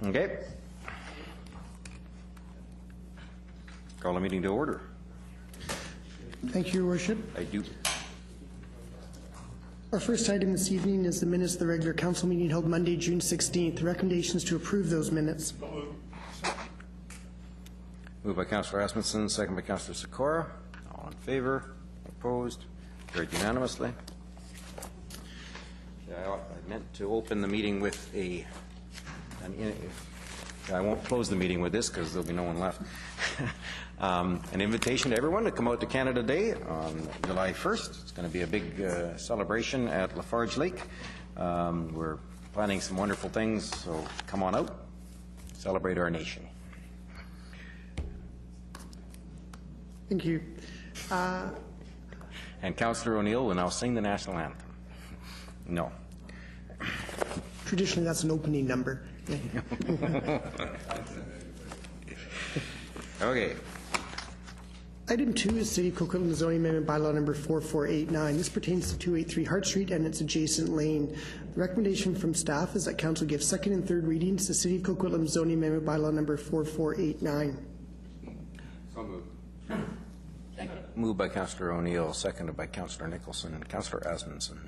Okay. Call the meeting to order. Thank you, Your Worship. I do. Our first item this evening is the minutes of the regular council meeting held Monday, June 16th. The recommendation is to approve those minutes. Moved by Councillor Asmussen, second by Councillor Sikora. All in favor? Opposed? Carried unanimously. I meant to open the meeting with I won't close the meeting with this because there'll be no one left. An invitation to everyone to come out to Canada Day on July 1st. It's going to be a big celebration at Lafarge Lake. We're planning some wonderful things, so come on out, celebrate our nation. Thank you. And Councillor O'Neill will now sing the national anthem. No. Traditionally, that's an opening number. Okay. Item 2 is City of Coquitlam zoning amendment bylaw number 4489. This pertains to 283 Hart Street and its adjacent lane. The recommendation from staff is that council give second and third readings to City of Coquitlam zoning amendment bylaw number 4489. So moved. Moved by Councillor O'Neill, seconded by Councillor Nicholson and Councillor Asmussen.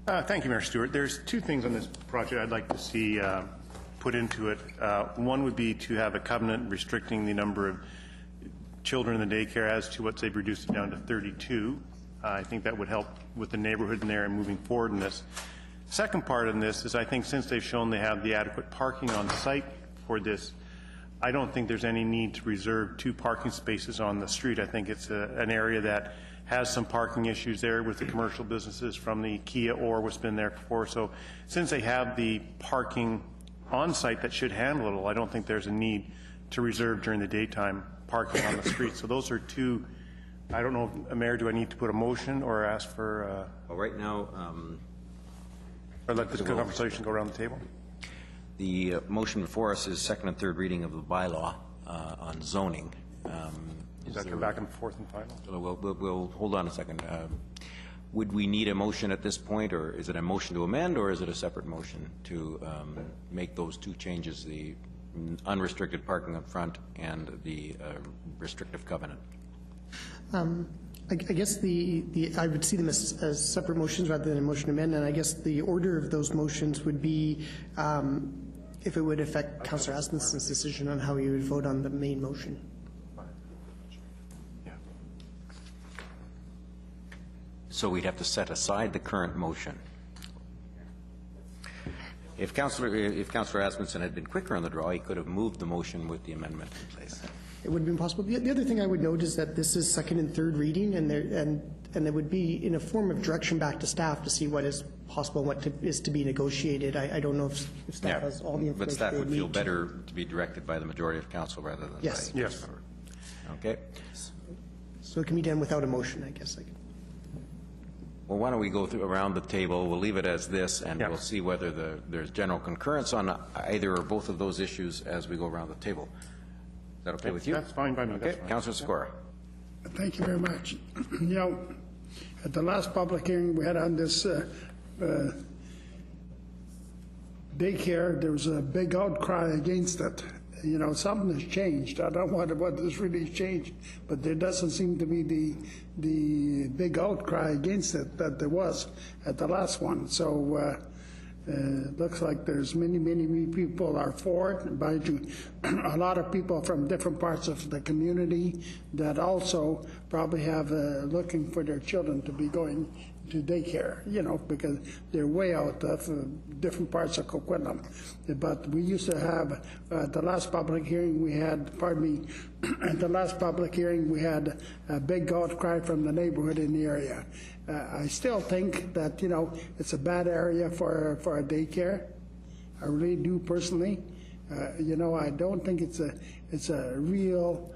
Thank you, Mayor Stewart. There's two things on this project I'd like to see put into it. One would be to have a covenant restricting the number of children in the daycare as to what they've reduced it down to 32. I think that would help with the neighborhood in there and moving forward in this. Second part in this is I think since they've shown they have the adequate parking on site for this, I don't think there's any need to reserve 2 parking spaces on the street. I think it's an area that has some parking issues there with the commercial businesses from the Kia or what's been there before. So since they have the parking on site that should handle it all, I don't think there's a need to reserve during the daytime parking on the street. So those are two. I don't know, Mayor, do I need to put a motion or ask for Well, right now, or let this conversation go around the table? the motion before us is second and third reading of the bylaw on zoning. Does that come back and forth and final? We'll hold on a second. Would we need a motion at this point, or is it a motion to amend, or is it a separate motion to make those 2 changes, the unrestricted parking up front and the restrictive covenant? I guess I would see them as separate motions rather than a motion to amend, and I guess the order of those motions would be if it would affect Councillor Asmussen's decision on how he would vote on the main motion. So we'd have to set aside the current motion. If Councillor Asmussen had been quicker on the draw, he could have moved the motion with the amendment in place. It would have been possible. The other thing I would note is that this is second and third reading, and there would be in a form of direction back to staff to see what is possible and what is to be negotiated. I don't know if staff has all the information. But staff would feel better to be directed by the majority of council rather than yes. by yes. Okay. So it can be done without a motion, I guess. Well, why don't we go through around the table? We'll leave it as this, and we'll see whether there's general concurrence on either or both of those issues as we go around the table. Is that okay with you? That's fine by me. Okay, Councillor Sikora. Thank you very much. You know, at the last public hearing we had on this daycare, there was a big outcry against it. You know, something has changed. I don't know what has really changed, but there doesn't seem to be the big outcry against it that there was at the last one. So looks like there's many people are for it. By a lot of people from different parts of the community that also probably have looking for their children to be going to daycare, you know, because they're way out of different parts of Coquitlam. But we used to have, at the last public hearing we had, pardon me, at the last public hearing we had a big outcry from the neighborhood in the area. I still think that, you know, it's a bad area for a daycare. I really do personally. You know, I don't think it's a real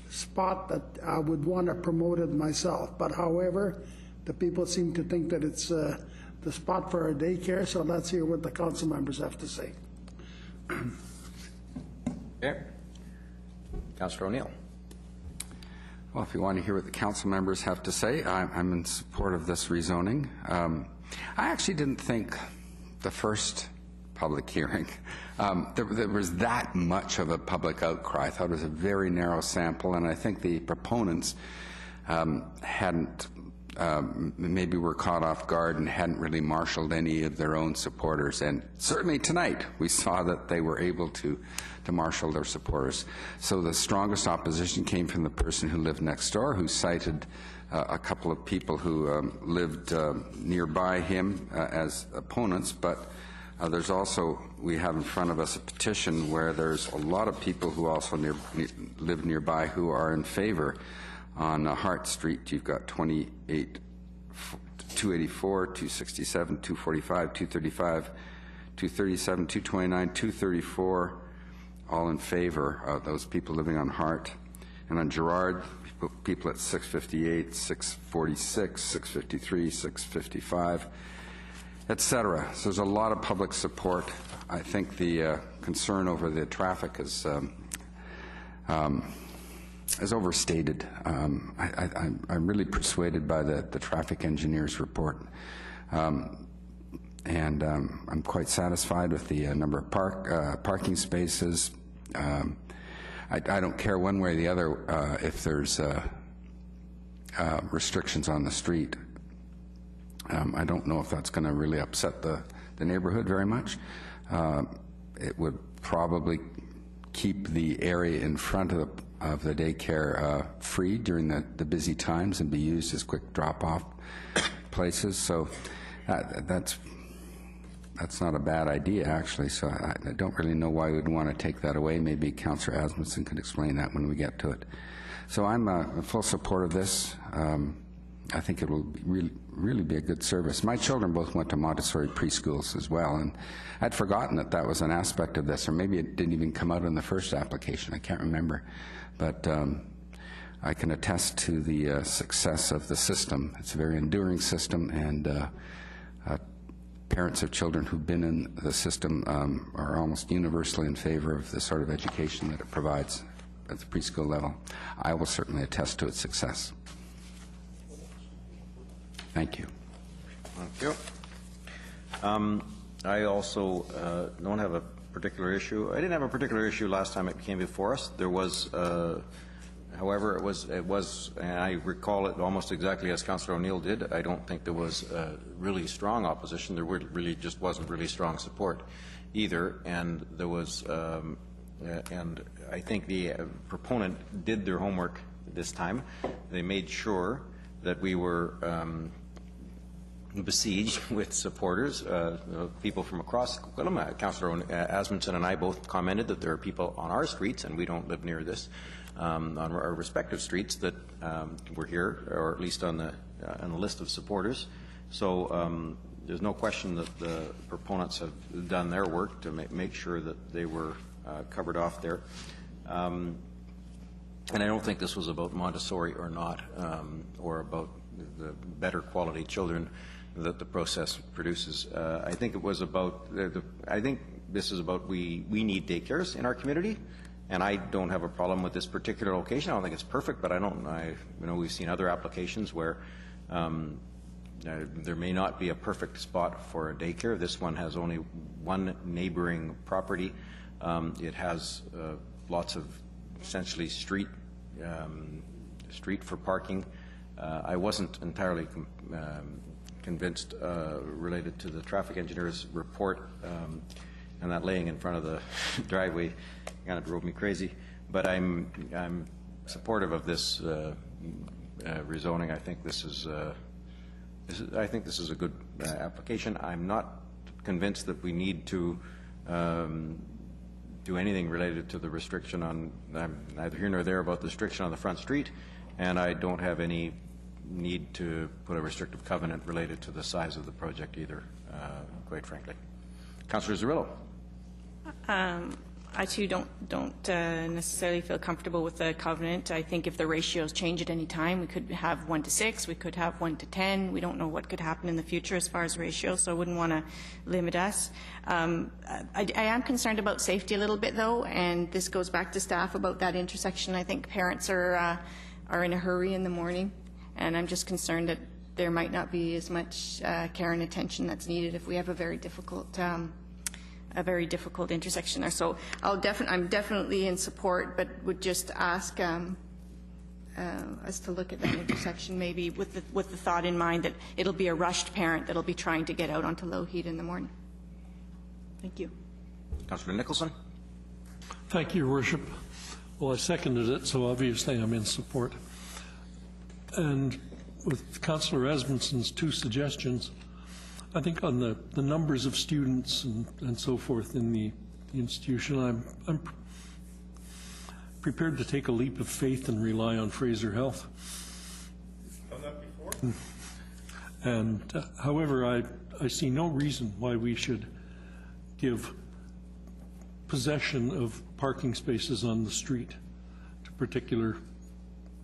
spot that I would want to promote it myself. But however, the people seem to think that it's the spot for a daycare, so let's hear what the council members have to say. Okay. Councillor O'Neill. Well, if you want to hear what the council members have to say, I'm in support of this rezoning. I actually didn't think the first public hearing. There was that much of a public outcry. I thought it was a very narrow sample, and I think the proponents hadn't, maybe were caught off guard and hadn't really marshaled any of their own supporters. And certainly tonight we saw that they were able to marshal their supporters. So the strongest opposition came from the person who lived next door, who cited a couple of people who lived nearby him as opponents, but there's also, we have in front of us a petition where there's a lot of people who also live nearby who are in favor. On Hart Street, you've got 284, 267, 245, 235, 237, 229, 234, all in favor of those people living on Hart. And on Gerard, people at 658, 646, 653, 655, etc. So there's a lot of public support. I think the concern over the traffic is overstated. I'm really persuaded by the traffic engineer's report, and I'm quite satisfied with the number of parking spaces. I don't care one way or the other if there's restrictions on the street. I don't know if that's going to really upset the neighborhood very much. It would probably keep the area in front of the daycare free during the busy times and be used as quick drop-off places. So that's not a bad idea, actually. So I don't really know why we'd want to take that away. Maybe Councillor Asmussen can explain that when we get to it. So I'm in full support of this. I think it will really be a good service. My children both went to Montessori preschools as well, and I'd forgotten that was an aspect of this, or maybe it didn't even come out in the first application. I can't remember. But I can attest to the success of the system. It's a very enduring system, and parents of children who've been in the system are almost universally in favor of the sort of education that it provides at the preschool level. I will certainly attest to its success. Thank you. Thank you. I also don't have a particular issue. I didn't have a particular issue last time it came before us. There was, however, it was, and I recall it almost exactly as Councillor O'Neill did. I don't think there was really strong opposition. There really just wasn't really strong support either, and there was, and I think the proponent did their homework this time. They made sure that we were besieged with supporters, people from across Coquitlam. Councillor Asmussen and I both commented that there are people on our streets, and we don't live near this, on our respective streets that were here, or at least on the list of supporters. So there's no question that the proponents have done their work to make sure that they were covered off there. And I don't think this was about Montessori or not, or about the better quality children that the process produces. I think it was about, I think this is about we need daycares in our community, and I don't have a problem with this particular location. I don't think it's perfect, but you know, we've seen other applications where there may not be a perfect spot for a daycare. This one has only one neighboring property. It has lots of essentially street for parking. I wasn't entirely convinced related to the traffic engineer's report, and that laying in front of the driveway kind of drove me crazy. But I'm supportive of this rezoning. I think this is a good application. I'm not convinced that we need to do anything related to the restriction on. I'm neither here nor there about the restriction on the front street, and I don't have any need to put a restrictive covenant related to the size of the project either, quite frankly. Councillor Zurillo. I too don't necessarily feel comfortable with the covenant. I think if the ratios change at any time, we could have 1 to 6, we could have 1 to 10. We don't know what could happen in the future as far as ratios, so I wouldn't want to limit us. I am concerned about safety a little bit, though, and this goes back to staff about that intersection. I think parents are in a hurry in the morning, and I'm just concerned that there might not be as much care and attention that's needed if we have a very difficult a very difficult intersection there. So I'm definitely in support, but would just ask us to look at that intersection maybe with the thought in mind that it'll be a rushed parent that'll be trying to get out onto low heat in the morning. Thank you. Councillor Nicholson. Thank you, Your Worship. Well, I seconded it, so obviously I'm in support. And with Councillor Asmunsen's two suggestions, I think on the numbers of students and so forth in the institution, I'm prepared to take a leap of faith and rely on Fraser Health. Done that before? And however, I see no reason why we should give possession of parking spaces on the street to particular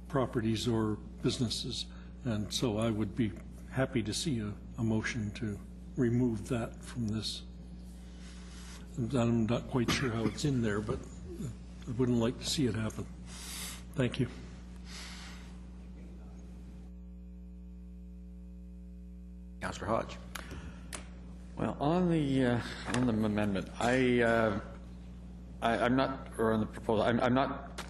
properties or businesses. And so I would be happy to see a motion to remove that from this. And I'm not quite sure how it's in there, but I wouldn't like to see it happen. Thank you. Councillor Hodge. Well, on the amendment, I'm not, or on the proposal, I'm not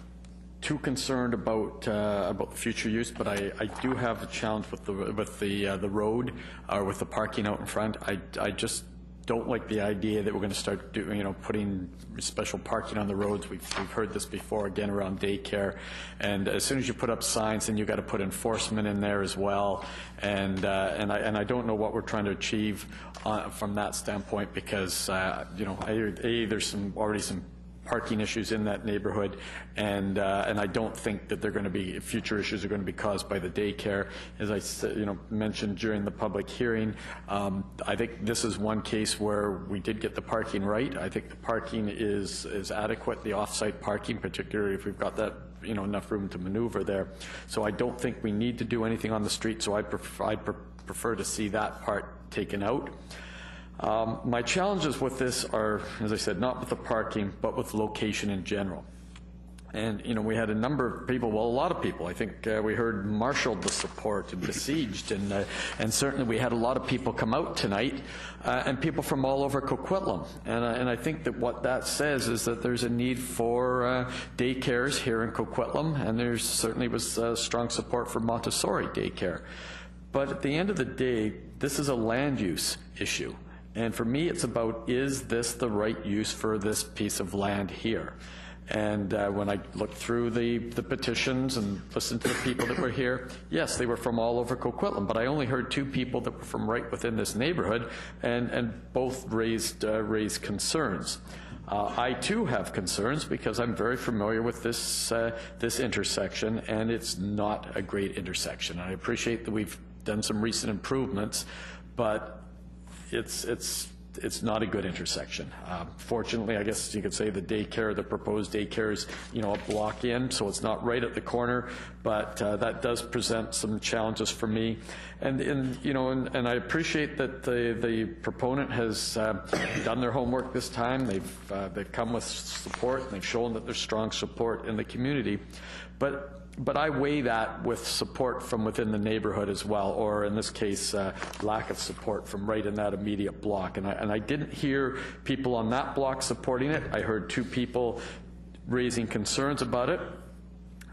too concerned about the future use, but I do have a challenge with the road or with the parking out in front. I just don't like the idea that we're going to start doing, putting special parking on the roads. We've heard this before, again, around daycare. And as soon as you put up signs, then you've got to put enforcement in there as well. And I don't know what we're trying to achieve from that standpoint, because there's already some parking issues in that neighborhood, and I don't think that they're going to be, future issues are going to be caused by the daycare. As I mentioned during the public hearing, I think this is one case where we did get the parking right. I think the parking is adequate, the off-site parking, particularly if we've got that enough room to maneuver there. So I don't think we need to do anything on the street, so I prefer to see that part taken out. My challenges with this are, as I said, not with the parking, but with location in general. And, we had a number of people, well, a lot of people, I think we heard marshaled the support and besieged, and certainly we had a lot of people come out tonight, and people from all over Coquitlam. And I think that what that says is that there's a need for daycares here in Coquitlam, and there certainly was strong support for Montessori daycare. But at the end of the day, this is a land use issue. And for me, it's about, is this the right use for this piece of land here? And when I looked through the petitions and listened to the people that were here, yes, they were from all over Coquitlam, but I only heard two people that were from right within this neighborhood, and both raised concerns. I too have concerns because I'm very familiar with this intersection, and it's not a great intersection. I appreciate that we've done some recent improvements, but it's not a good intersection. Fortunately, I guess you could say the proposed daycare is, a block in, so it's not right at the corner, but that does present some challenges for me. And I appreciate that the proponent has done their homework this time. They've come with support, and they've shown that there's strong support in the community. But I weigh that with support from within the neighborhood as well, or in this case, lack of support from right in that immediate block. And I didn't hear people on that block supporting it. I heard two people raising concerns about it,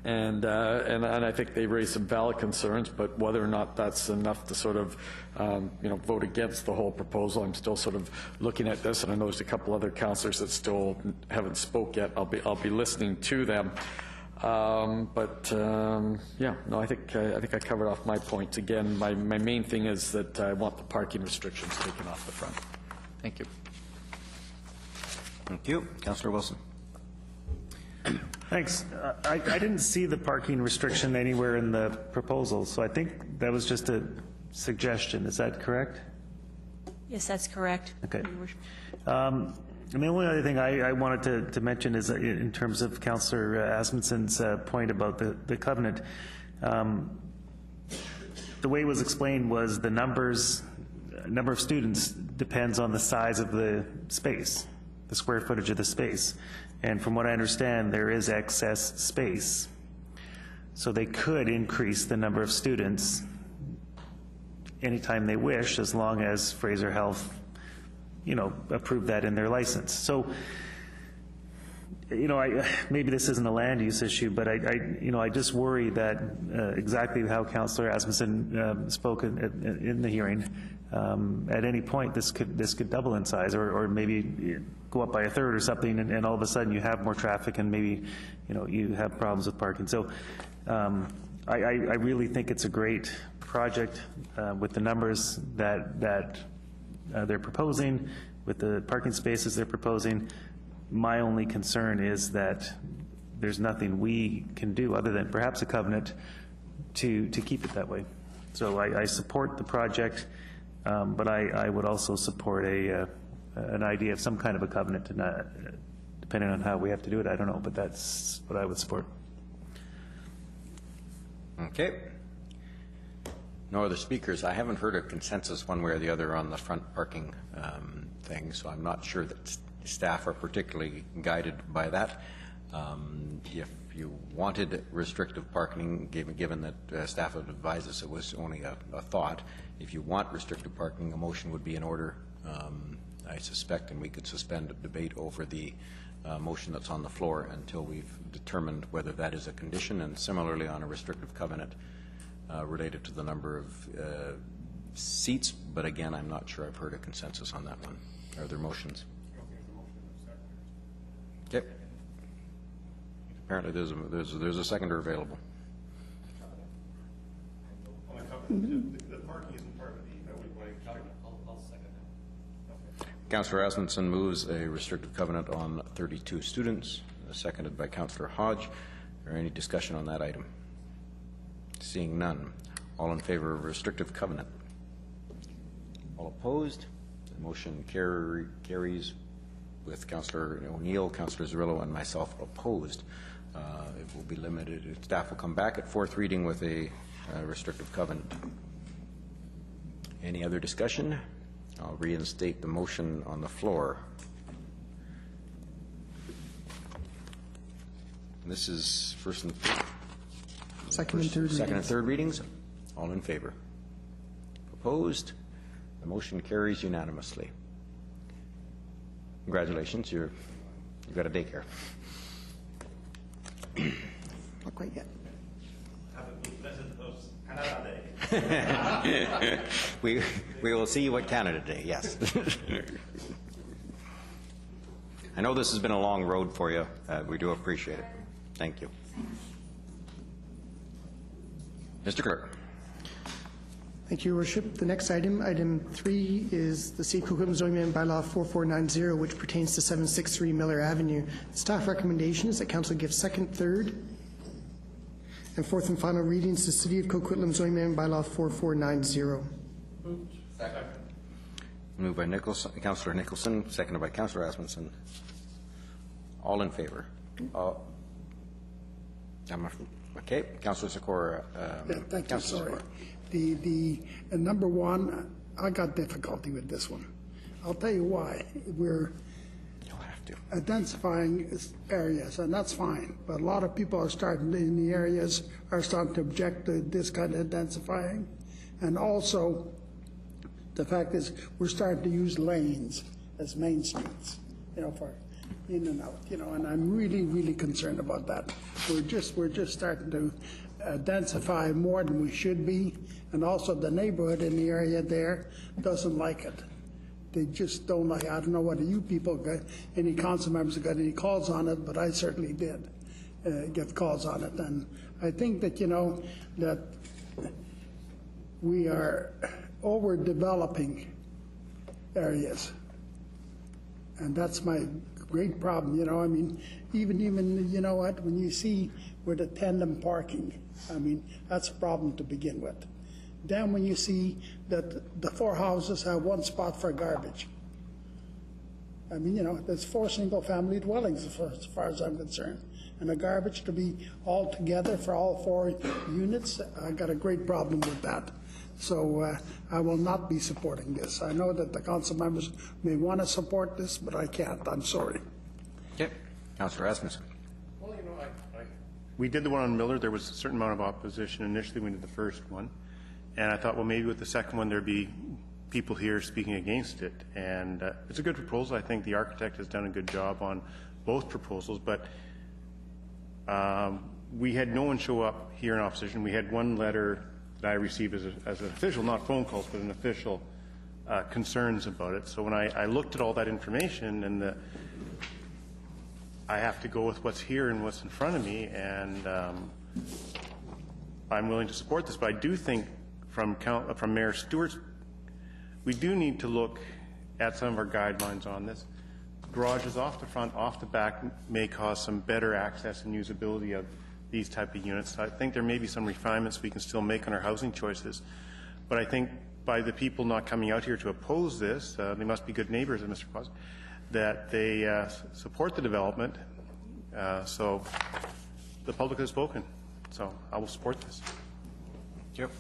and I think they raised some valid concerns. But whether or not that's enough to sort of vote against the whole proposal, I'm still sort of looking at this. And I know there's a couple other councillors that still haven't spoke yet. I'll be listening to them. Yeah, no, I think I covered off my points. Again, my main thing is that I want the parking restrictions taken off the front. Thank you. Thank you. Councillor Wilson. Thanks. I didn't see the parking restriction anywhere in the proposal, so I think that was just a suggestion. Is that correct? Yes, that's correct. Okay. And the only other thing I wanted to mention is in terms of Councillor Asmunsen's point about the covenant. The way it was explained was the number of students depends on the size of the space, the square footage of the space. And from what I understand, there is excess space. So they could increase the number of students anytime they wish, as long as Fraser Health approve that in their license. So, maybe this isn't a land use issue, but I just worry that exactly how Councillor Asmussen spoke in the hearing. At any point, this could double in size, or maybe go up by a third or something, and all of a sudden you have more traffic, and maybe you have problems with parking. So, I really think it's a great project with the numbers that they're proposing, with the parking spaces they're proposing. My only concern is that there's nothing we can do other than perhaps a covenant to keep it that way. So I support the project, but I would also support an idea of some kind of a covenant, depending on how we have to do it. I don't know, but that's what I would support. Okay. No other speakers. I haven't heard a consensus one way or the other on the front parking thing, so I'm not sure that staff are particularly guided by that. If you wanted restrictive parking, given that staff had advised us it was only a thought, if you want restrictive parking, a motion would be in order, I suspect, and we could suspend debate over the motion that's on the floor until we've determined whether that is a condition, and similarly on a restrictive covenant related to the number of seats, but again, I'm not sure I've heard a consensus on that one. Are there motions? Okay. Apparently there's a seconder available. The parking isn't part of the I'll second that. Councillor Asmussen moves a restrictive covenant on 32 students, seconded by Councillor Hodge. Is there any discussion on that item? Seeing none. All in favor of restrictive covenant? All opposed? The motion carries with Councillor O'Neill, Councillor Zerillo, and myself opposed. It will be limited. Staff will come back at fourth reading with a restrictive covenant. Any other discussion? I'll reinstate the motion on the floor. This is first and Second and third readings. All in favor? Opposed? The motion carries unanimously. Congratulations, you've got a daycare. Not quite yet. We will see you at Canada Day, yes. I know this has been a long road for you. We do appreciate it. Thank you. Mr. Clerk. Thank you, Your Worship. The next item, item 3, is the City of Coquitlam zoning amendment bylaw 4490, which pertains to 763 Miller Avenue. The staff recommendation is that Council give second, third, and fourth and final readings to City of Coquitlam zoning amendment bylaw 4490. Second. Moved by Councillor Nicholson, seconded by Councillor Asmussen. All in favor? Okay, Councillor Sikora. Thank you. Sorry. The number one, I got difficulty with this one. I'll tell you why. We're identifying areas, and that's fine. But a lot of people are starting in the areas are starting to object to this kind of identifying, and also the fact is we're starting to use lanes as main streets, for in and out, and I'm really, really concerned about that. We're just starting to identify more than we should be, and also the neighborhood in the area there doesn't like it. They just don't like it. I don't know whether you people got any council members got any calls on it, but I certainly did get calls on it, and I think that that we are overdeveloping areas, and that's my great problem. I mean, even when you see where the tandem parking, I mean, that's a problem to begin with. Then when you see that the 4 houses have 1 spot for garbage, I mean, there's 4 single-family dwellings as far as I'm concerned, and the garbage to be all together for all 4 units, I got a great problem with that. So I will not be supporting this. I know that the council members may want to support this, but I can't. I'm sorry. Okay. Councillor Asmussen. Well, we did the one on Miller. There was a certain amount of opposition initially when we did the first one. And I thought, well, maybe with the second one there'd be people here speaking against it. And it's a good proposal. I think the architect has done a good job on both proposals, but we had no one show up here in opposition. We had one letter that I received as an official, not phone calls, but an official concerns about it. So when I looked at all that information, and I have to go with what's here and what's in front of me, and I'm willing to support this. But I do think from Mayor Stewart's, we do need to look at some of our guidelines on this. Garages off the front, off the back may cause some better access and usability of these type of units. I think there may be some refinements we can still make on our housing choices. But I think by the people not coming out here to oppose this, they must be good neighbors, Mr. Paz, that they support the development. So the public has spoken. So I will support this. Yep.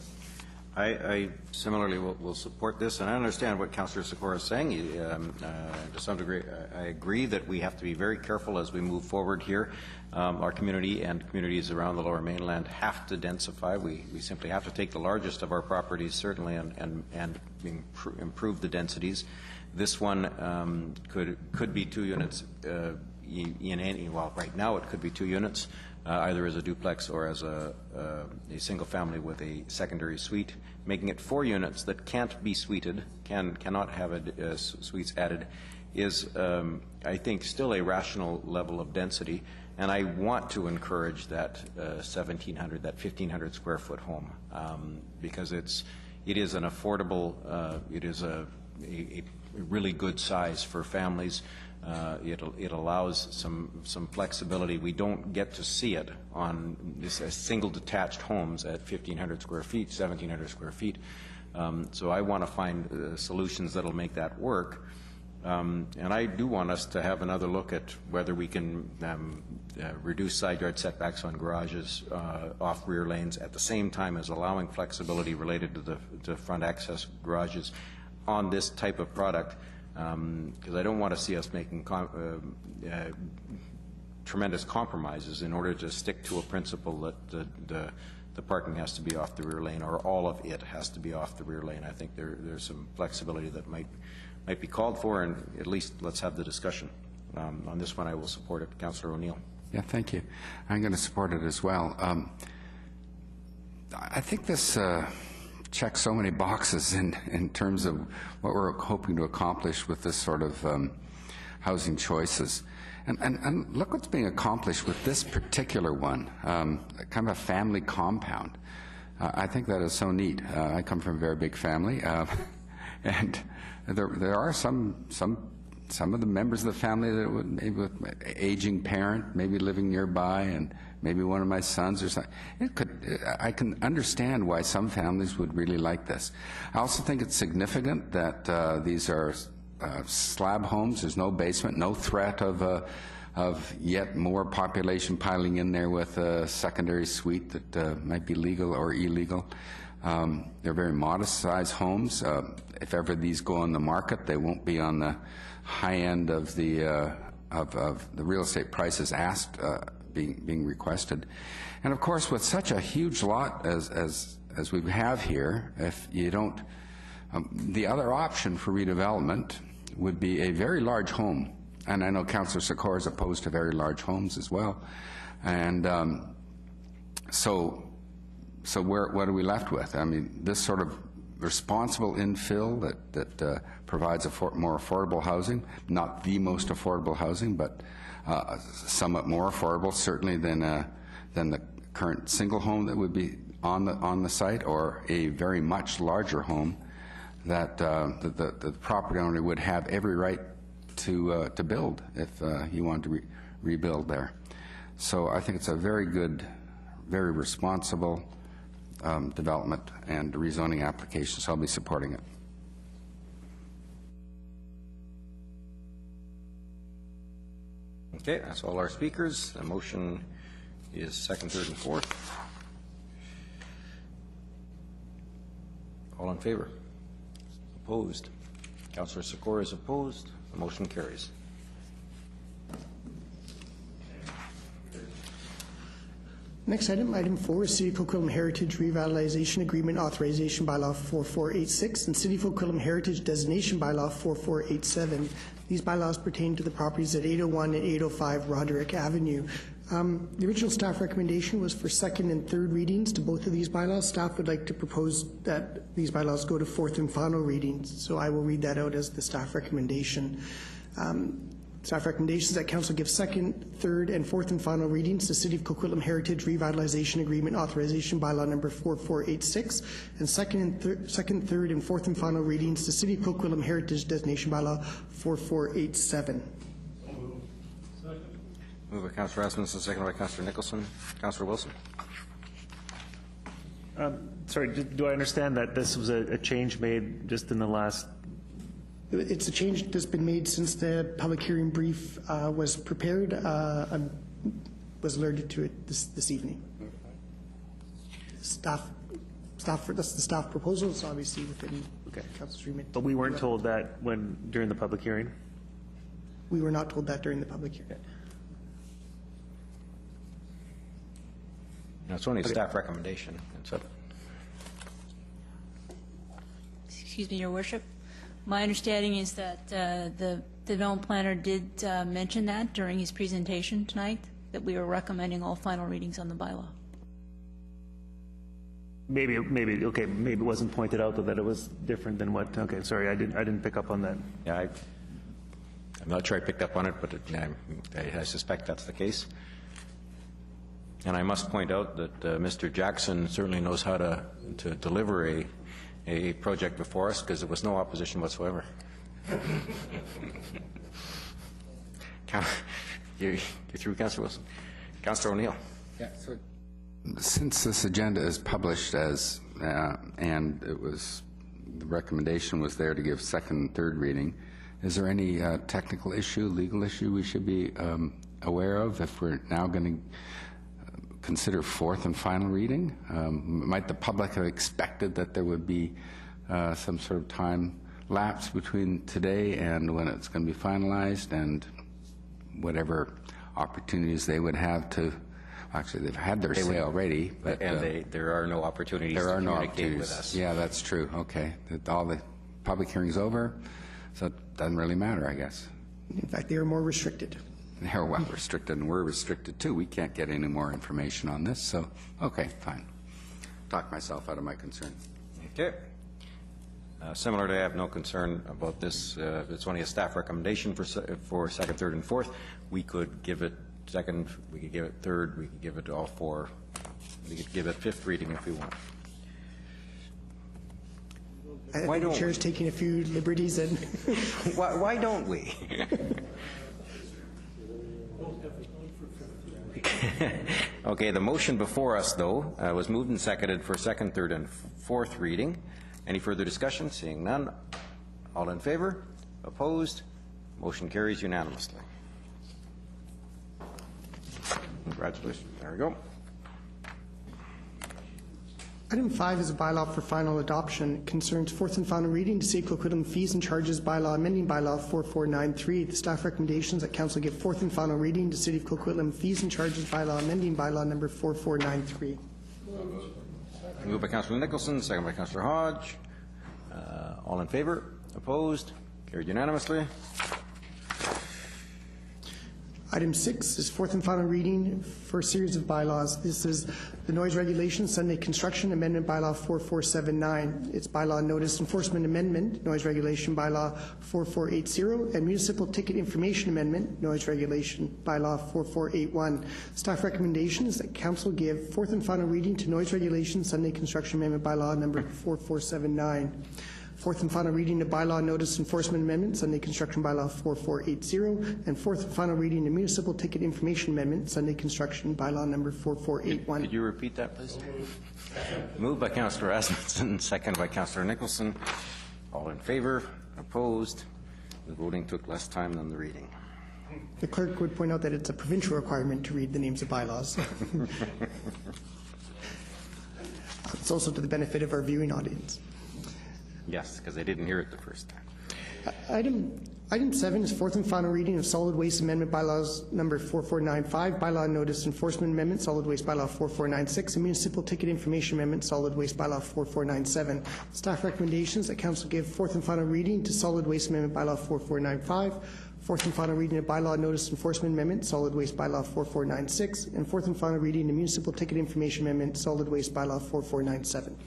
I similarly will support this, and I understand what Councillor Sikora is saying. To some degree, I agree that we have to be very careful as we move forward here. Our community and communities around the Lower Mainland have to densify. We simply have to take the largest of our properties, certainly, and improve the densities. This one could be 2 units in any. Well, right now it could be 2 units. Either as a duplex or as a single family with a secondary suite, making it 4 units that can't be suited, cannot have suites added, is, I think, still a rational level of density. And I want to encourage that 1,700, that 1,500 square foot home, because it is an affordable, it is a really good size for families. It allows some flexibility. We don't get to see it on this single detached homes at 1,500 square feet, 1,700 square feet. So I want to find solutions that will make that work. And I do want us to have another look at whether we can reduce side yard setbacks on garages off rear lanes at the same time as allowing flexibility related to the front access garages on this type of product. Because I don't want to see us making tremendous compromises in order to stick to a principle that the parking has to be off the rear lane, or all of it has to be off the rear lane. I think there's some flexibility that might be called for, and at least let's have the discussion. On this one, I will support it. Councillor O'Neill. Yeah, thank you. I'm going to support it as well. I think this checks so many boxes in terms of what we're hoping to accomplish with this sort of housing choices. And look what's being accomplished with this particular one, kind of a family compound. I think that is so neat. I come from a very big family, and there are some of the members of the family that would, maybe with an aging parent, maybe living nearby, and maybe one of my sons or something. I can understand why some families would really like this. I also think it's significant that these are slab homes. There's no basement, no threat of yet more population piling in there with a secondary suite that might be legal or illegal. They're very modest-sized homes. If ever these go on the market, they won't be on the high end of the real estate prices asked being requested. And of course, with such a huge lot as we have here, if you don't, the other option for redevelopment would be a very large home. And I know Councillor Sikora is opposed to very large homes as well. And so what are we left with? I mean, this sort of responsible infill that provides more affordable housing, not the most affordable housing, but somewhat more affordable, certainly than the current single home that would be on the site, or a very much larger home that the property owner would have every right to build if he wanted to rebuild there. So I think it's a very good, very responsible development and rezoning application, so I'll be supporting it. Okay, that's all our speakers. The motion is second, third, and fourth. All in favor? Opposed? Councillor Sikora is opposed. The motion carries. Next item, item 4, is City of Coquitlam Heritage Revitalization Agreement Authorization Bylaw 4486 and City of Coquitlam Heritage Designation Bylaw 4487. These bylaws pertain to the properties at 801 and 805 Roderick Avenue. The original staff recommendation was for second and third readings to both of these bylaws. Staff would like to propose that these bylaws go to fourth and final readings. So I will read that out as the staff recommendation. Staff recommendations that Council give second, third, and fourth and final readings to City of Coquitlam Heritage Revitalization Agreement Authorization Bylaw number 4486, and second, third, and fourth and final readings to City of Coquitlam Heritage Designation Bylaw 4487. Moved by Councillor Rasmussen, second by Councillor Nicholson. Councillor Wilson. Sorry, do I understand that this was a change made just in the last? It's a change that's been made since the public hearing brief was prepared. I was alerted to it this evening. That's the staff proposal. It's obviously within Council's remit. But we weren't told that during the public hearing? We were not told that during the public hearing. No, it's only a staff recommendation. So. Excuse me, Your Worship. My understanding is that the development planner did mention that during his presentation tonight, that we were recommending all final readings on the bylaw. Maybe it wasn't pointed out though that it was different than what. Okay, sorry, I didn't pick up on that. Yeah, I'm not sure I picked up on it, but I suspect that's the case. And I must point out that Mr. Jackson certainly knows how to deliver a project before us, because there was no opposition whatsoever. You're through, Councillor Wilson. Councillor O'Neill. Yeah. So since this agenda is published as and it was the recommendation was there to give second and third reading, is there any technical issue, legal issue we should be aware of if we're now going to consider fourth and final reading? Might the public have expected that there would be some sort of time lapse between today and when it's going to be finalized, and whatever opportunities they would have to, actually they've had their say already, but there are no opportunities to communicate with us. Yeah, that's true. Okay, all the public hearing's over, so it doesn't really matter, I guess. In fact, they are more restricted. They're well restricted, and we're restricted too. We can't get any more information on this, so okay, fine. Talk myself out of my concern. Okay. Similarly, I have no concern about this. It's only a staff recommendation for second, third, and fourth. We could give it second, we could give it third, we could give it all four, we could give it fifth reading if we want. Why don't the chair's taking a few liberties and why don't we? Okay, the motion before us, though, was moved and seconded for second, third, and fourth reading. Any further discussion? Seeing none. All in favor? Opposed? Motion carries unanimously. Congratulations. There we go. Item 5 is a bylaw for final adoption. It concerns fourth and final reading to City of Coquitlam Fees and Charges Bylaw, amending Bylaw 4493. The staff recommendations that Council give fourth and final reading to City of Coquitlam Fees and Charges Bylaw, amending Bylaw number 4493. Moved by Councillor Nicholson, second by Councillor Hodge. All in favor? Opposed? Carried unanimously. Item 6 is fourth and final reading for a series of bylaws. This is the Noise Regulation Sunday Construction Amendment Bylaw 4479. It's Bylaw Notice Enforcement Amendment, Noise Regulation Bylaw 4480, and Municipal Ticket Information Amendment, Noise Regulation Bylaw 4481. Staff recommendation is that Council give fourth and final reading to Noise Regulation Sunday Construction Amendment Bylaw number 4479. Fourth and final reading to Bylaw Notice Enforcement Amendment, Sunday Construction Bylaw 4480, and fourth and final reading to Municipal Ticket Information Amendment, Sunday Construction Bylaw number 4481. Could you repeat that, please? Moved by Councillor Rasmussen, second by Councillor Nicholson. All in favor? Opposed? The voting took less time than the reading. The clerk would point out that it's a provincial requirement to read the names of bylaws. It's also to the benefit of our viewing audience. Yes, because they didn't hear it the first time. Item 7 is fourth and final reading of Solid Waste Amendment Bylaws number 4495, Bylaw Notice Enforcement Amendment, Solid Waste Bylaw 4496, and Municipal Ticket Information Amendment, Solid Waste Bylaw 4497. Staff recommendations that Council give fourth and final reading to Solid Waste Amendment Bylaw 4495, fourth and final reading of Bylaw Notice Enforcement Amendment, Solid Waste Bylaw 4496, and fourth and final reading of Municipal Ticket Information Amendment, Solid Waste Bylaw 4497.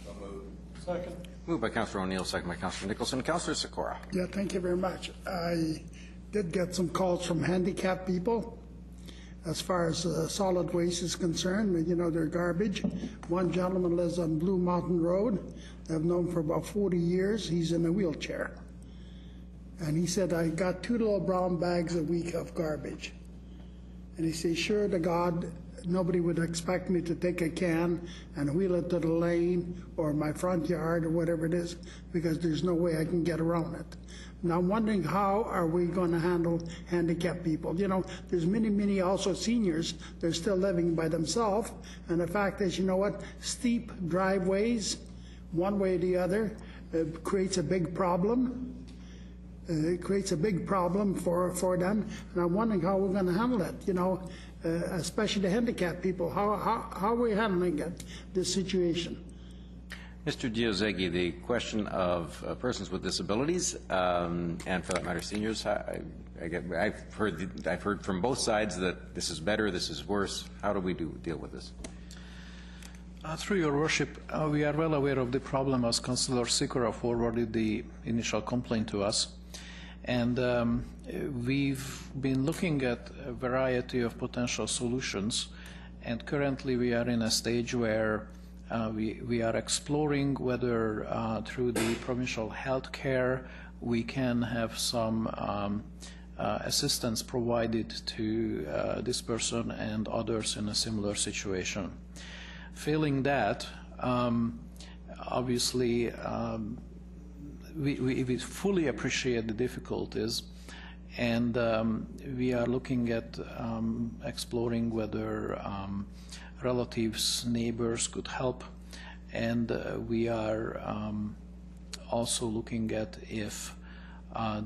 Second. Moved by Councillor O'Neill, second by Councillor Nicholson. Councillor Sikora. Yeah, thank you very much. I did get some calls from handicapped people as far as solid waste is concerned. You know, their garbage. One gentleman lives on Blue Mountain Road. I've known him for about 40 years. He's in a wheelchair. And he said, I got 2 little brown bags a week of garbage. And he said, sure to God, nobody would expect me to take a can and wheel it to the lane or my front yard or whatever it is, because there's no way I can get around it. Now I'm wondering, how are we going to handle handicapped people? You know, there's many also seniors, they're still living by themselves, and the fact is, you know what, steep driveways, one way or the other, creates a big problem. It creates a big problem for them, and I'm wondering how we're going to handle it, you know, especially the handicapped people. How are we handling it, this situation? Mr. Diozegi, the question of persons with disabilities, and for that matter, seniors, I've heard from both sides that this is better, this is worse. How do we deal with this? Through your worship, we are well aware of the problem as Councillor Sikora forwarded the initial complaint to us. And we've been looking at a variety of potential solutions, and currently we are in a stage where we are exploring whether through the provincial health care we can have some assistance provided to this person and others in a similar situation. Failing that, obviously, we fully appreciate the difficulties, and we are looking at exploring whether relatives, neighbors could help, and we are also looking at if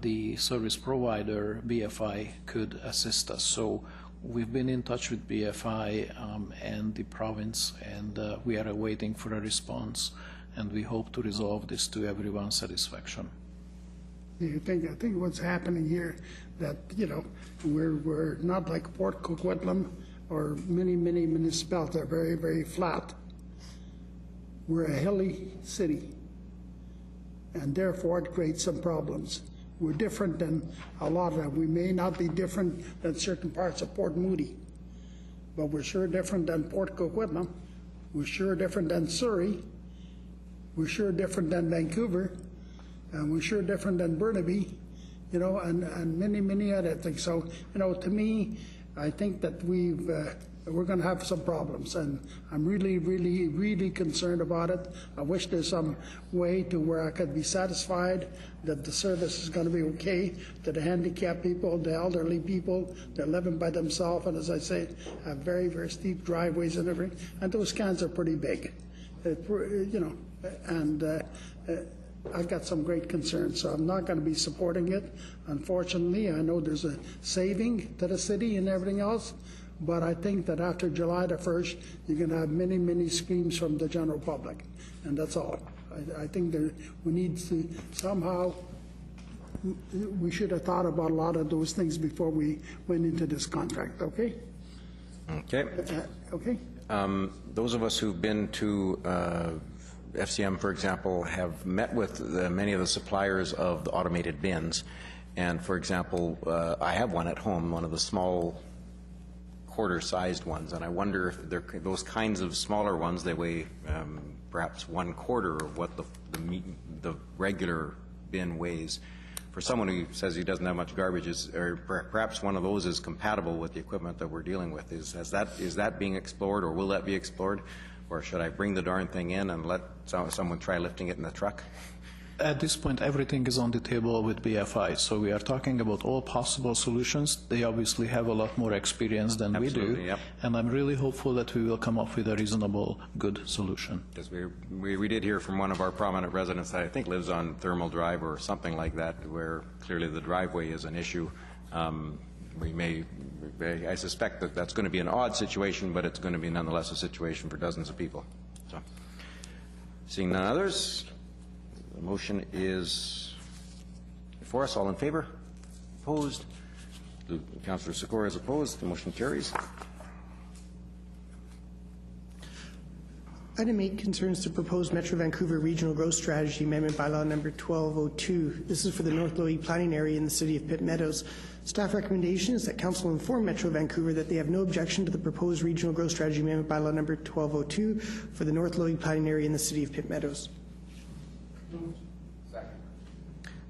the service provider, BFI, could assist us. So we've been in touch with BFI and the province, and we are awaiting for a response, and we hope to resolve this to everyone's satisfaction. I think what's happening here, that, you know, we're not like Port Coquitlam or many municipalities that are very flat. We're a hilly city, and therefore it creates some problems. We're different than a lot of them. We may not be different than certain parts of Port Moody, but we're sure different than Port Coquitlam. We're sure different than Surrey. We're sure different than Vancouver, and we're sure different than Burnaby, you know, and many other things. So, you know, to me, I think that we're going to have some problems, and I'm really concerned about it. I wish there's some way to where I could be satisfied that the service is going to be okay to the handicapped people, the elderly people, they're living by themselves, and as I say, have very steep driveways and everything, and those cans are pretty big, you know. And I've got some great concerns, so I'm not going to be supporting it. Unfortunately, I know there's a saving to the city and everything else, but I think that after July the 1st, you're going to have many screams from the general public, and that's all. I think we need to somehow, we should have thought about a lot of those things before we went into this contract, okay? Okay. Okay. Those of us who've been to FCM, for example, have met with many of the suppliers of the automated bins. And, for example, I have one at home, one of the small quarter-sized ones, and I wonder if those kinds of smaller ones, they weigh perhaps 1/4 of what the regular bin weighs. For someone who says he doesn't have much garbage, or perhaps one of those is compatible with the equipment that we're dealing with. Is that being explored, or will that be explored? Or should I bring the darn thing in and let someone try lifting it in the truck? At this point, everything is on the table with BFI, so we are talking about all possible solutions. They obviously have a lot more experience than we do, Yep. and I'm really hopeful that we will come up with a reasonable, good solution. Because we did hear from one of our prominent residents that I think lives on Thermal Drive or something like that, where clearly the driveway is an issue. I suspect that that's going to be an odd situation, but it's going to be nonetheless a situation for dozens of people. So, seeing none others, the motion is before us. All in favor? Opposed? Councillor Sikora is opposed. The motion carries. Item 8 concerns the proposed Metro Vancouver Regional Growth Strategy Amendment Bylaw number 1202. This is for the North Lowy planning area in the city of Pitt Meadows. Staff recommendation is that Council inform Metro Vancouver that they have no objection to the proposed Regional Growth Strategy Amendment Bylaw number 1202 for the North Lowy planning area in the city of Pitt Meadows.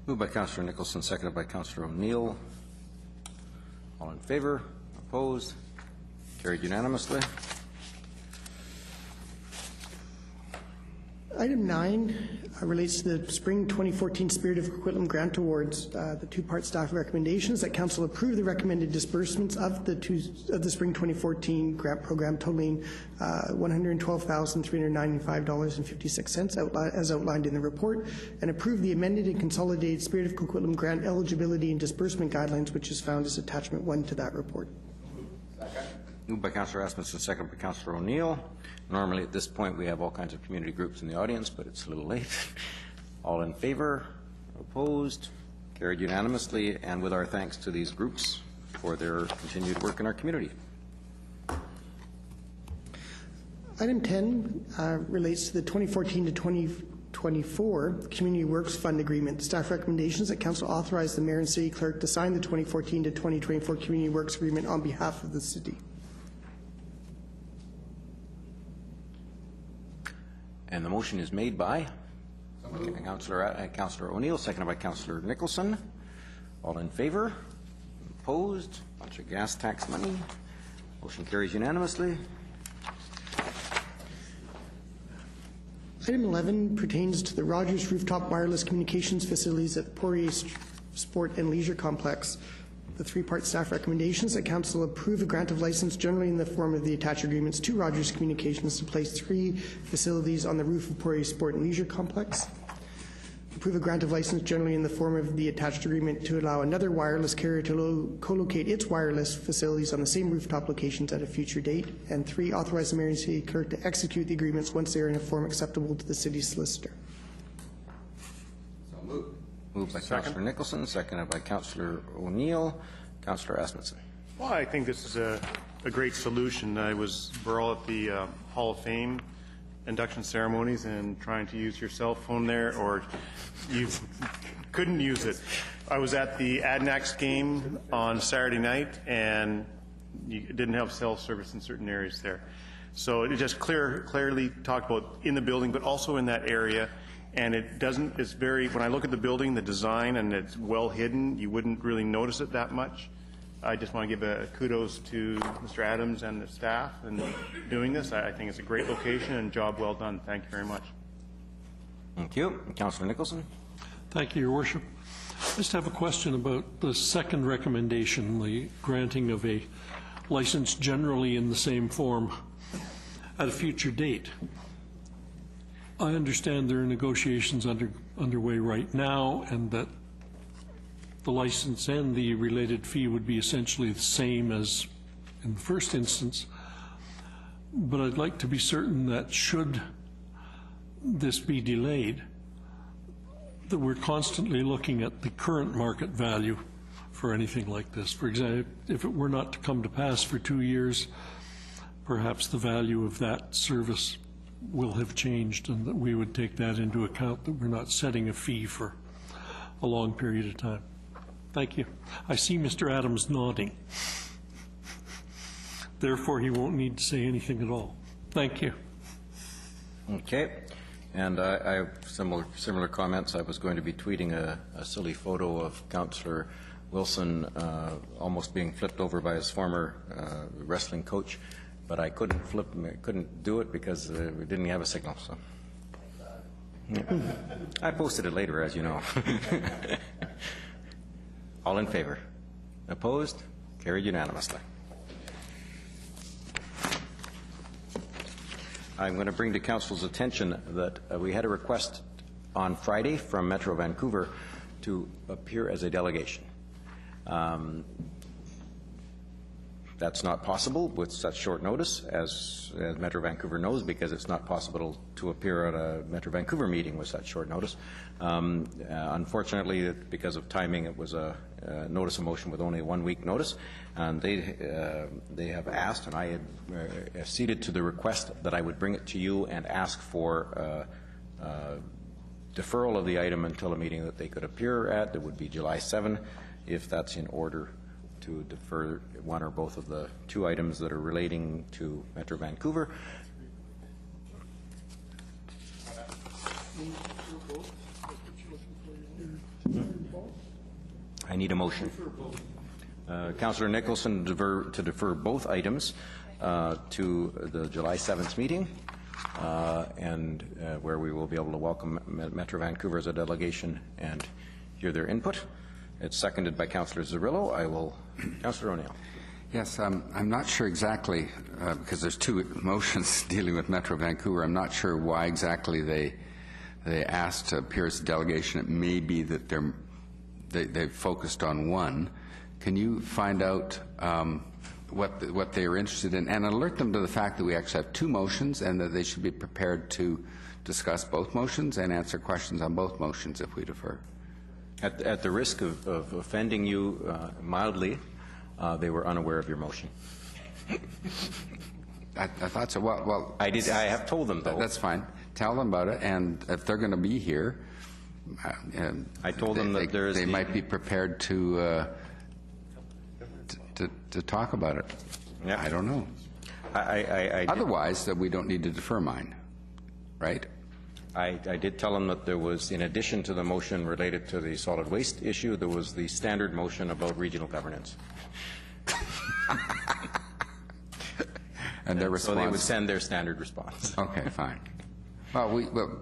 Moved by Councillor Nicholson, seconded by Councillor O'Neill. All in favor? Opposed? Carried unanimously. Item 9 relates to the Spring 2014 Spirit of Coquitlam Grant Awards. The two-part staff recommendations that Council approve the recommended disbursements of the Spring 2014 grant program totaling $112,395.56 as outlined in the report, and approve the amended and consolidated Spirit of Coquitlam grant eligibility and disbursement guidelines, which is found as Attachment 1 to that report. Moved by Councillor Asmussen, seconded by Councillor O'Neill. Normally at this point we have all kinds of community groups in the audience, but it's a little late. All in favor? Opposed? Carried unanimously, and with our thanks to these groups for their continued work in our community. Item 10 relates to the 2014 to 2024 Community Works Fund Agreement. Staff recommendations that Council authorize the Mayor and City Clerk to sign the 2014 to 2024 Community Works Agreement on behalf of the City. And the motion is made by Councillor O'Neill, seconded by Councillor Nicholson. All in favor? Opposed? Bunch of gas tax money. Motion carries unanimously. Item 11 pertains to the Rogers Rooftop Wireless Communications Facilities at the Poirier Sport and Leisure Complex. The three-part staff recommendations that Council approve a grant of license generally in the form of the attached agreements to Rogers Communications to place 3 facilities on the roof of Poirier Sport and Leisure Complex. Approve a grant of license generally in the form of the attached agreement to allow another wireless carrier to co-locate its wireless facilities on the same rooftop locations at a future date. And 3, authorize the Mayor and City Clerk to execute the agreements once they are in a form acceptable to the City Solicitor. So moved. Moved by Councillor Nicholson, seconded by Councillor O'Neill. Councillor Asmussen. Well, I think this is a great solution. We're all at the Hall of Fame induction ceremonies and trying to use your cell phone there, or you couldn't use it. I was at the Adnax game on Saturday night, and you didn't have cell service in certain areas there. So it just clearly talked about in the building, but also in that area. And it doesn't, it's very, when I look at the building, the design, and it's well hidden, you wouldn't really notice it that much. I just want to give a kudos to Mr. Adams and the staff in doing this. I think it's a great location and job well done. Thank you very much. Thank you. Councillor Nicholson. Thank you, Your Worship. I just have a question about the second recommendation, the granting of a license generally in the same form at a future date. I understand there are negotiations underway right now, and that the license and the related fee would be essentially the same as in the first instance. But I'd like to be certain that should this be delayed, that we're constantly looking at the current market value for anything like this. For example, if it were not to come to pass for 2 years, perhaps the value of that service will have changed, and that we would take that into account, that we're not setting a fee for a long period of time. Thank you. I see Mr. Adams nodding. Therefore, he won't need to say anything at all. Thank you. Okay. And I have similar comments. I was going to be tweeting a silly photo of Councillor Wilson almost being flipped over by his former wrestling coach, but I couldn't do it because we didn't have a signal. So I posted it later, as you know. All in favor? Opposed? Carried unanimously. I'm going to bring to Council's attention that we had a request on Friday from Metro Vancouver to appear as a delegation. That's not possible with such short notice, as Metro Vancouver knows, because it's not possible to appear at a Metro Vancouver meeting with such short notice. Unfortunately, because of timing, it was a notice of motion with only a 1 week notice, and they have asked, and I had acceded to the request that I would bring it to you and ask for deferral of the item until a meeting that they could appear at. That would be July 7, if that's in order, to defer one or both of the 2 items that are relating to Metro Vancouver. I need a motion. Councillor Nicholson to defer both items to the July 7th meeting, and where we will be able to welcome Metro Vancouver as a delegation and hear their input. It's seconded by Councillor Zerillo. Councillor O'Neill. Yes, I'm not sure exactly, because there's 2 motions dealing with Metro Vancouver. I'm not sure why exactly they asked to appear as a delegation. It may be that they've focused on one. Can you find out what they are interested in, and alert them to the fact that we actually have 2 motions and that they should be prepared to discuss both motions and answer questions on both motions if we defer? At the risk of offending you mildly, they were unaware of your motion. I thought so. Well, I did. I have told them, though. That's fine. Tell them about it, and if they're going to be here, I told them that they might be prepared to talk about it. Yeah. I don't know. Otherwise, that we don't need to defer mine, right? I did tell them that there was, in addition to the motion related to the solid waste issue, there was the standard motion about regional governance. And their response? So they would send their standard response. Okay, fine. Well,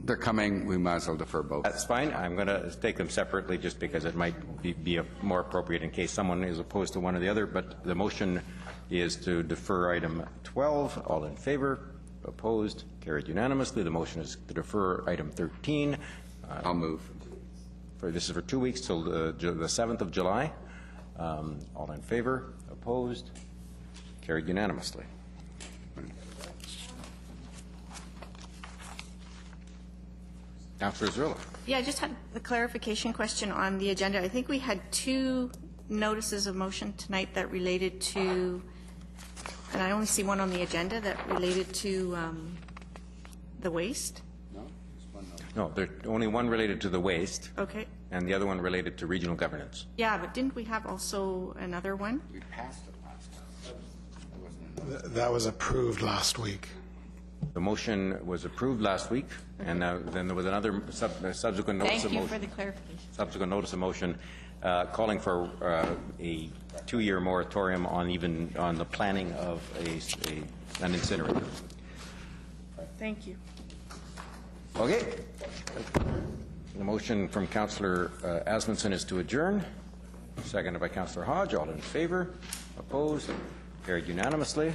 they're coming. We might as well defer both. That's fine. I'm going to take them separately just because it might be more appropriate in case someone is opposed to one or the other. But the motion is to defer item 12. All in favor? Opposed? Carried unanimously. The motion is to defer item 13. I'll move. This is for 2 weeks till the 7th of July. All in favor? Opposed? Carried unanimously. Councillor Zerillo. Yeah, I just had a clarification question on the agenda. I think we had 2 notices of motion tonight that related to, and I only see one on the agenda that related to the waste. No, there's only one related to the waste. Okay. And the other one related to regional governance. Yeah, but didn't we have also another one? We passed it last time. That was approved last week. The motion was approved last week, and then there was another subsequent notice of motion. Thank you for the clarification. Subsequent notice of motion calling for a 2-year moratorium on the planning of an incinerator. Thank you. Okay. The motion from Councillor Asmundson is to adjourn. Seconded by Councillor Hodge. All in favor? Opposed? Carried unanimously.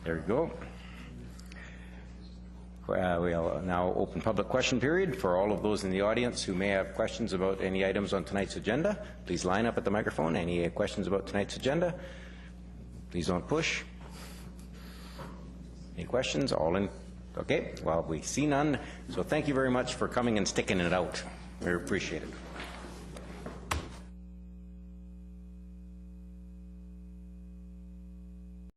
There you go. We'll now open public question period. For all of those in the audience who may have questions about any items on tonight's agenda, please line up at the microphone. Any questions about tonight's agenda? Please don't push. Any questions? All in? Okay. Well, we see none. So thank you very much for coming and sticking it out. We appreciate it.